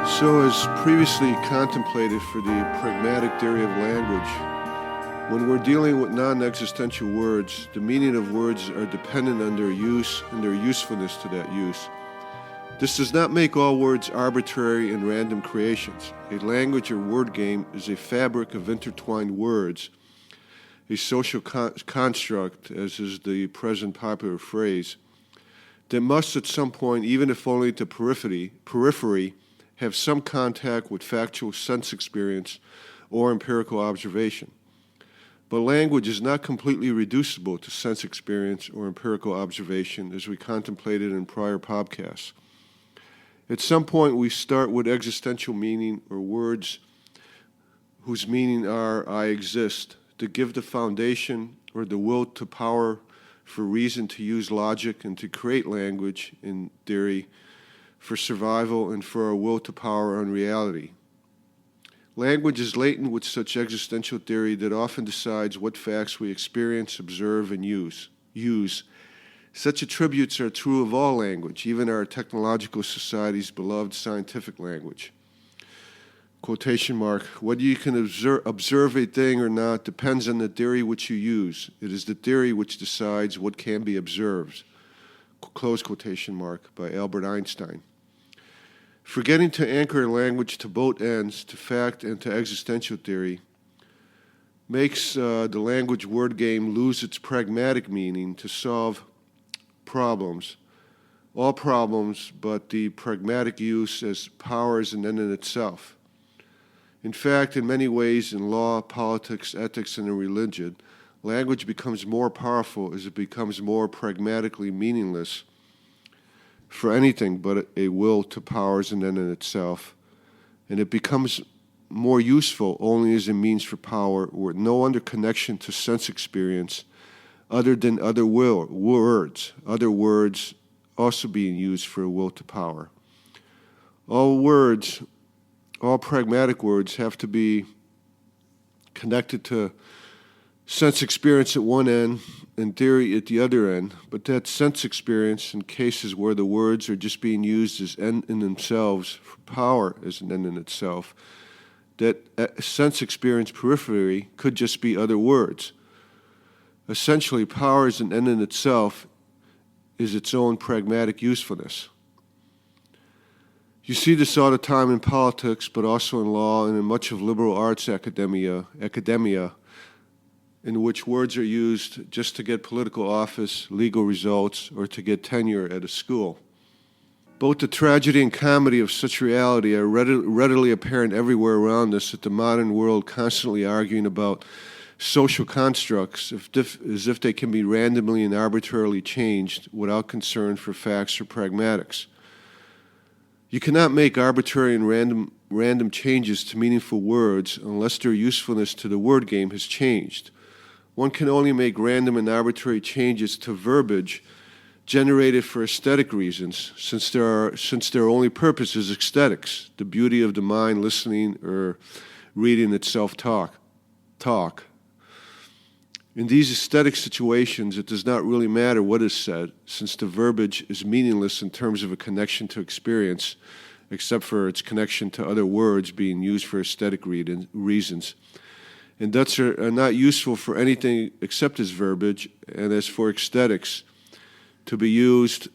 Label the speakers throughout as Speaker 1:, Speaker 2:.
Speaker 1: So, as previously contemplated for the pragmatic theory of language, when we're dealing with non-existential words, the meaning of words are dependent on their use and their usefulness to that use. This does not make all words arbitrary and random creations. A language or word game is a fabric of intertwined words, a social construct, as is the present popular phrase, that must at some point, even if only to periphery, have some contact with factual sense experience or empirical observation. But language is not completely reducible to sense experience or empirical observation, as we contemplated in prior podcasts. At some point, we start with existential meaning, or words whose meaning are I exist, to give the foundation or the will to power for reason to use logic and to create language in theory for survival and for our will to power on reality. Language is latent with such existential theory that often decides what facts we experience, observe, and use. Such attributes are true of all language, even our technological society's beloved scientific language. Quotation mark, whether you can observe a thing or not depends on the theory which you use. It is the theory which decides what can be observed. Close quotation mark, by Albert Einstein. Forgetting to anchor language to both ends, to fact and to existential theory, makes the language word game lose its pragmatic meaning to solve problems, all problems, but the pragmatic use as power as an end in itself. In fact, in many ways, in law, politics, ethics, and in religion, language becomes more powerful as it becomes more pragmatically meaningless for anything but a will to power as an end in itself, and it becomes more useful only as a means for power with no other connection to sense experience other than other words also being used for a will to power. All pragmatic words have to be connected to sense experience at one end and theory at the other end, but that sense experience in cases where the words are just being used as end in themselves, for power as an end in itself, that sense experience periphery could just be other words. Essentially, power as an end in itself is its own pragmatic usefulness. You see this all the time in politics, but also in law and in much of liberal arts academia, in which words are used just to get political office, legal results, or to get tenure at a school. Both the tragedy and comedy of such reality are readily apparent everywhere around us, that the modern world constantly arguing about social constructs as if they can be randomly and arbitrarily changed without concern for facts or pragmatics. You cannot make arbitrary and random changes to meaningful words unless their usefulness to the word game has changed. One can only make random and arbitrary changes to verbiage generated for aesthetic reasons, since their only purpose is aesthetics, the beauty of the mind listening or reading itself talk. In these aesthetic situations, it does not really matter what is said, since the verbiage is meaningless in terms of a connection to experience, except for its connection to other words being used for aesthetic reasons. And thus are not useful for anything except as verbiage, and as for aesthetics, to be used,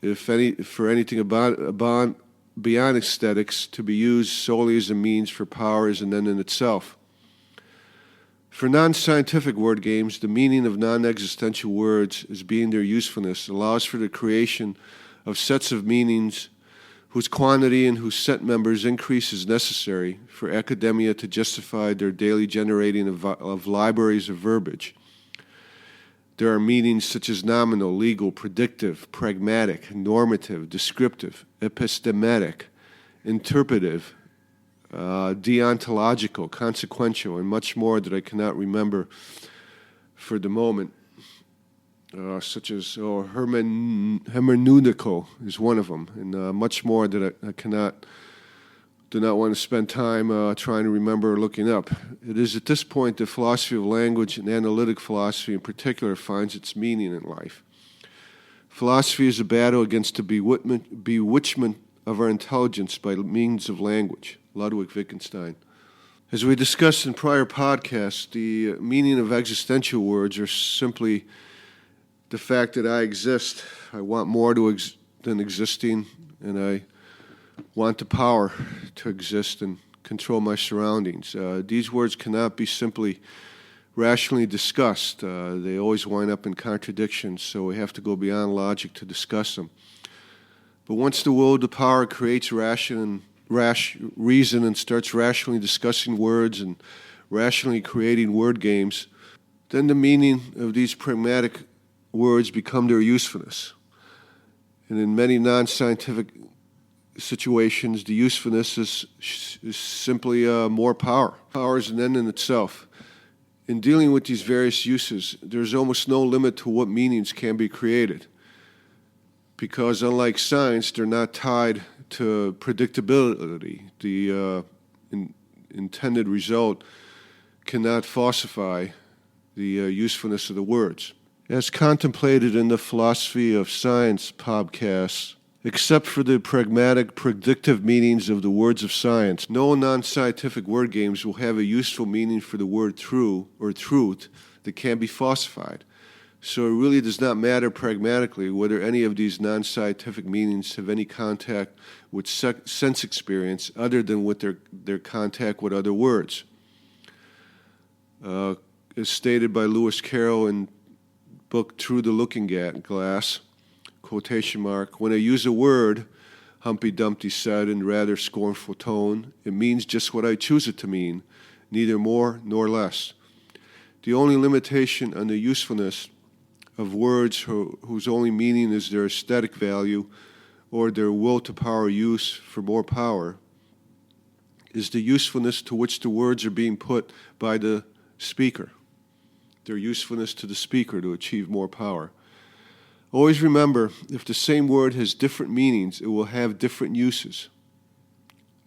Speaker 1: for anything beyond aesthetics, to be used solely as a means for power as an end in itself. For non-scientific word games, the meaning of non-existential words as being their usefulness allows for the creation of sets of meanings whose quantity and whose set members increase as necessary for academia to justify their daily generating of libraries of verbiage. There are meanings such as nominal, legal, predictive, pragmatic, normative, descriptive, epistemic, interpretive, deontological, consequential, and much more that I cannot remember for the moment, such as hermeneutical is one of them, and much more that I do not want to spend time trying to remember or looking up. It is at this point that philosophy of language and analytic philosophy in particular finds its meaning in life. Philosophy is a battle against the bewitchment of our intelligence by means of language. Ludwig Wittgenstein. As we discussed in prior podcasts, the meaning of existential words are simply the fact that I exist. I want more than existing, and I want the power to exist and control my surroundings. These words cannot be simply rationally discussed. They always wind up in contradictions, so we have to go beyond logic to discuss them. But once the will to power creates reason and starts rationally discussing words and rationally creating word games, then the meaning of these pragmatic words become their usefulness. And in many non-scientific situations, the usefulness is simply more power. Power is an end in itself. In dealing with these various uses, there's almost no limit to what meanings can be created, because unlike science, they're not tied to predictability. The intended result cannot falsify the usefulness of the words. As contemplated in the Philosophy of Science podcasts, except for the pragmatic, predictive meanings of the words of science, no non-scientific word games will have a useful meaning for the word true or truth that can be falsified. So it really does not matter pragmatically whether any of these non-scientific meanings have any contact with sense experience other than with their contact with other words. As stated by Lewis Carroll in book Through the Looking Glass, quotation mark, "When I use a word," Humpty Dumpty said in rather scornful tone, "it means just what I choose it to mean, neither more nor less." The only limitation on the usefulness of words whose only meaning is their aesthetic value or their will to power use for more power is the usefulness to which the words are being put by the speaker, their usefulness to the speaker to achieve more power. Always remember, if the same word has different meanings, it will have different uses.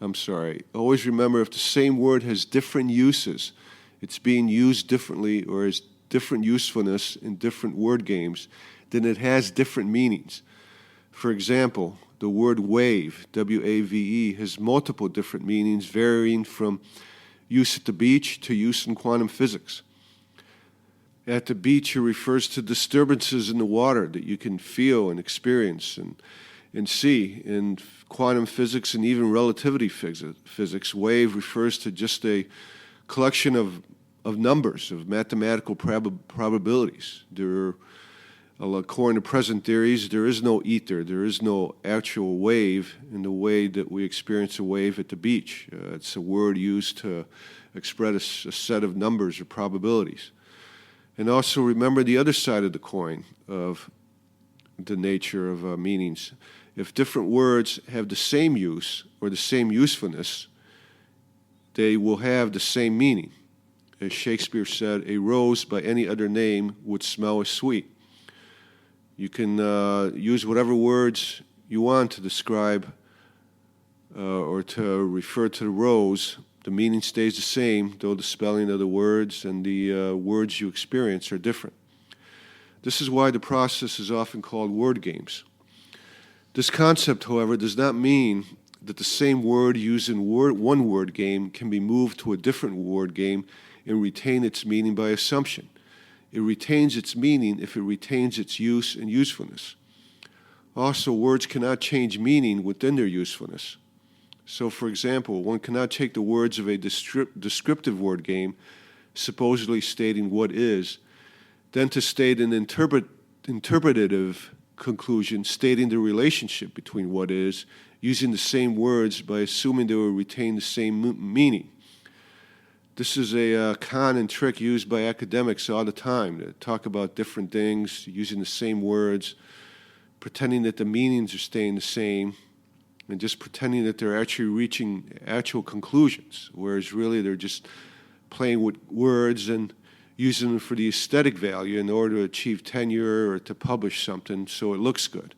Speaker 1: Always remember, if the same word has different uses, it's being used differently or has different usefulness in different word games, then it has different meanings. For example, the word wave, W-A-V-E, has multiple different meanings varying from use at the beach to use in quantum physics. At the beach, it refers to disturbances in the water that you can feel and experience and see. In quantum physics and even relativity physics, wave refers to just a collection of numbers, of mathematical probabilities. According to present theories, there is no ether, there is no actual wave in the way that we experience a wave at the beach. It's a word used to express a set of numbers or probabilities. And also remember the other side of the coin of the nature of meanings. If different words have the same use or the same usefulness, they will have the same meaning. As Shakespeare said, a rose by any other name would smell as sweet. You can use whatever words you want to describe or to refer to the rose. The meaning stays the same, though the spelling of the words and the words you experience are different. This is why the process is often called word games. This concept, however, does not mean that the same word used in one word game can be moved to a different word game and retain its meaning by assumption. It retains its meaning if it retains its use and usefulness. Also, words cannot change meaning within their usefulness. So, for example, one cannot take the words of a descriptive word game, supposedly stating what is, then to state an interpretative conclusion stating the relationship between what is, using the same words by assuming they will retain the same meaning. This is a con and trick used by academics all the time to talk about different things, using the same words, pretending that the meanings are staying the same, and just pretending that they're actually reaching actual conclusions, whereas really they're just playing with words and using them for the aesthetic value in order to achieve tenure or to publish something so it looks good.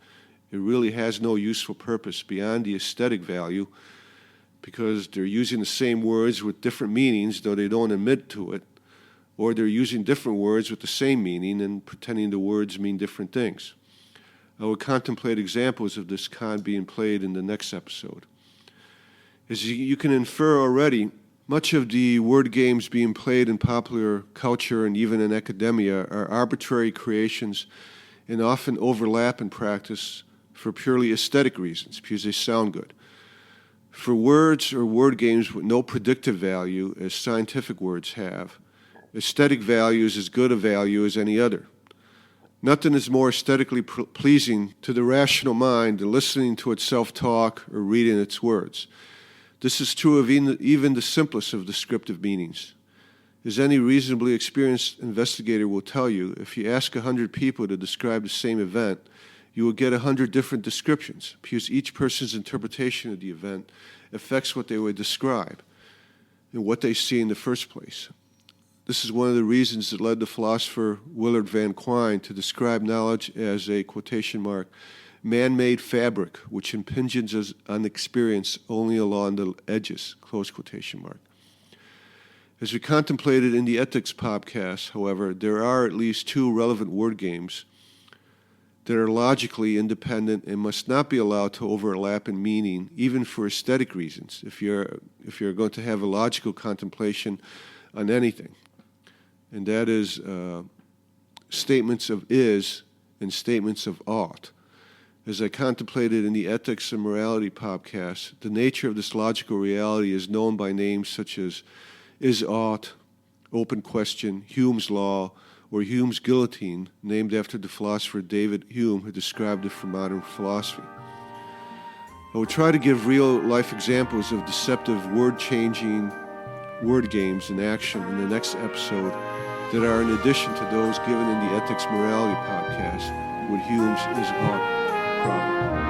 Speaker 1: It really has no useful purpose beyond the aesthetic value because they're using the same words with different meanings, though they don't admit to it, or they're using different words with the same meaning and pretending the words mean different things. I will contemplate examples of this kind being played in the next episode. As you can infer already, much of the word games being played in popular culture and even in academia are arbitrary creations and often overlap in practice for purely aesthetic reasons, because they sound good. For words or word games with no predictive value, as scientific words have, aesthetic value is as good a value as any other. Nothing is more aesthetically pleasing to the rational mind than listening to itself talk or reading its words. This is true of even the simplest of descriptive meanings. As any reasonably experienced investigator will tell you, if you ask 100 people to describe the same event, you will get 100 different descriptions, because each person's interpretation of the event affects what they would describe and what they see in the first place. This is one of the reasons that led the philosopher Willard Van Quine to describe knowledge as a, quotation mark, man-made fabric which impinges on experience only along the edges, close quotation mark. As we contemplated in the Ethics podcast, however, there are at least two relevant word games that are logically independent and must not be allowed to overlap in meaning, even for aesthetic reasons, if you're going to have a logical contemplation on anything. And that is statements of is and statements of ought. As I contemplated in the Ethics and Morality podcast, the nature of this logical reality is known by names such as is ought, open question, Hume's law, or Hume's guillotine, named after the philosopher David Hume, who described it for modern philosophy. I will try to give real-life examples of deceptive word-changing word games in action in the next episode that are in addition to those given in the Ethics Morality podcast with Hume's is ought problem.